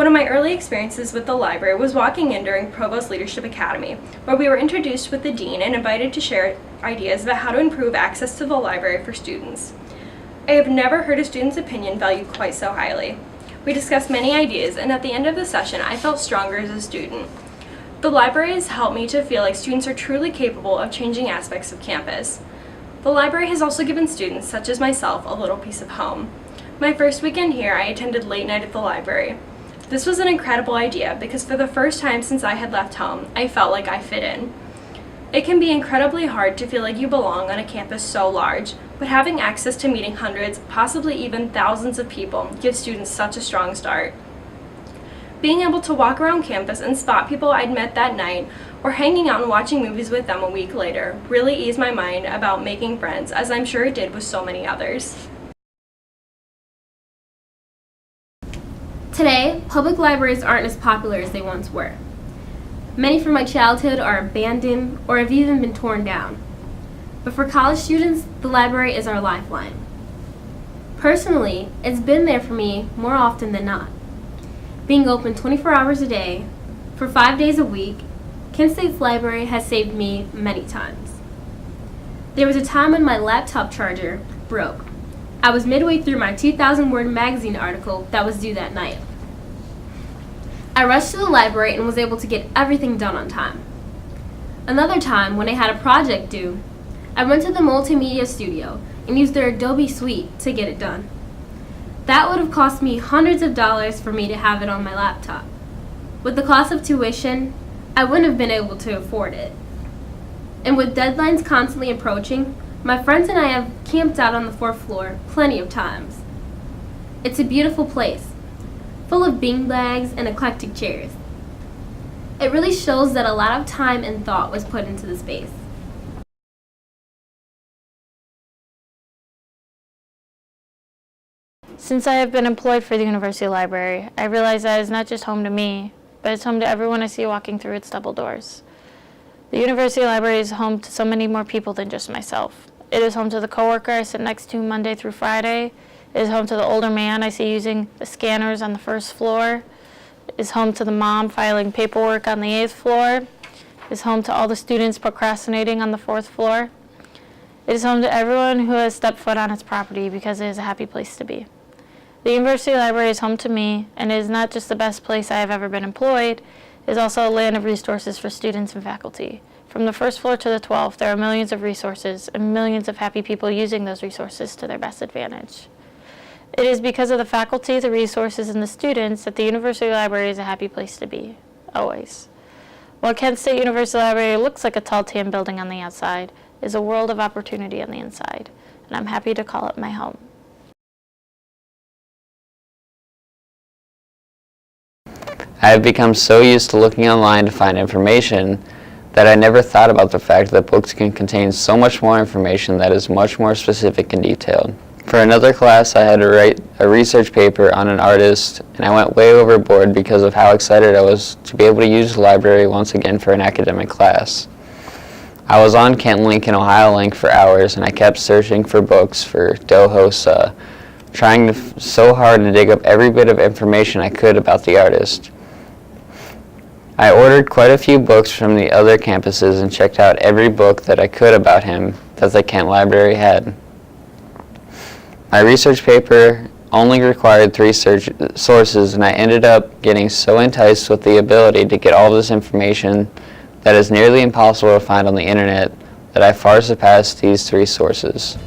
One of my early experiences with the library was walking in during Provost Leadership Academy, where we were introduced with the dean and invited to share ideas about how to improve access to the library for students. I have never heard a student's opinion valued quite so highly. We discussed many ideas, and at the end of the session, I felt stronger as a student. The library has helped me to feel like students are truly capable of changing aspects of campus. The library has also given students, such as myself, a little piece of home. My first weekend here, I attended late night at the library. This was an incredible idea because for the first time since I had left home, I felt like I fit in. It can be incredibly hard to feel like you belong on a campus so large, but having access to meeting hundreds, possibly even thousands of people gives students such a strong start. Being able to walk around campus and spot people I'd met that night or hanging out and watching movies with them a week later really eased my mind about making friends, as I'm sure it did with so many others. Today, public libraries aren't as popular as they once were. Many from my childhood are abandoned or have even been torn down. But for college students, the library is our lifeline. Personally, it's been there for me more often than not. Being open 24 hours a day, for 5 days a week, Kent State's library has saved me many times. There was a time when my laptop charger broke. I was midway through my 2,000-word magazine article that was due that night. I rushed to the library and was able to get everything done on time. Another time, when I had a project due, I went to the multimedia studio and used their Adobe Suite to get it done. That would have cost me hundreds of dollars for me to have it on my laptop. With the cost of tuition, I wouldn't have been able to afford it. And with deadlines constantly approaching, my friends and I have camped out on the 4th floor plenty of times. It's a beautiful place, full of beanbags and eclectic chairs. It really shows that a lot of time and thought was put into the space. Since I have been employed for the University Library, I realize that it's not just home to me, but it's home to everyone I see walking through its double doors. The University Library is home to so many more people than just myself. It is home to the coworker I sit next to Monday through Friday. It is home to the older man I see using the scanners on the 1st floor. It is home to the mom filing paperwork on the 8th floor. It is home to all the students procrastinating on the 4th floor. It is home to everyone who has stepped foot on its property because it is a happy place to be. The University Library is home to me, and it is not just the best place I have ever been employed, it is also a land of resources for students and faculty. From the 1st floor to the 12th, there are millions of resources and millions of happy people using those resources to their best advantage. It is because of the faculty, the resources, and the students that the University Library is a happy place to be, always. While Kent State University Library looks like a tall tan building on the outside, it is a world of opportunity on the inside, and I'm happy to call it my home. I have become so used to looking online to find information that I never thought about the fact that books can contain so much more information that is much more specific and detailed. For another class, I had to write a research paper on an artist, and I went way overboard because of how excited I was to be able to use the library once again for an academic class. I was on Kent Link and Ohio Link for hours, and I kept searching for books for Do Hosa, trying so hard to dig up every bit of information I could about the artist. I ordered quite a few books from the other campuses and checked out every book that I could about him that the Kent Library had. My research paper only required 3 sources, and I ended up getting so enticed with the ability to get all this information that is nearly impossible to find on the internet that I far surpassed these 3 sources.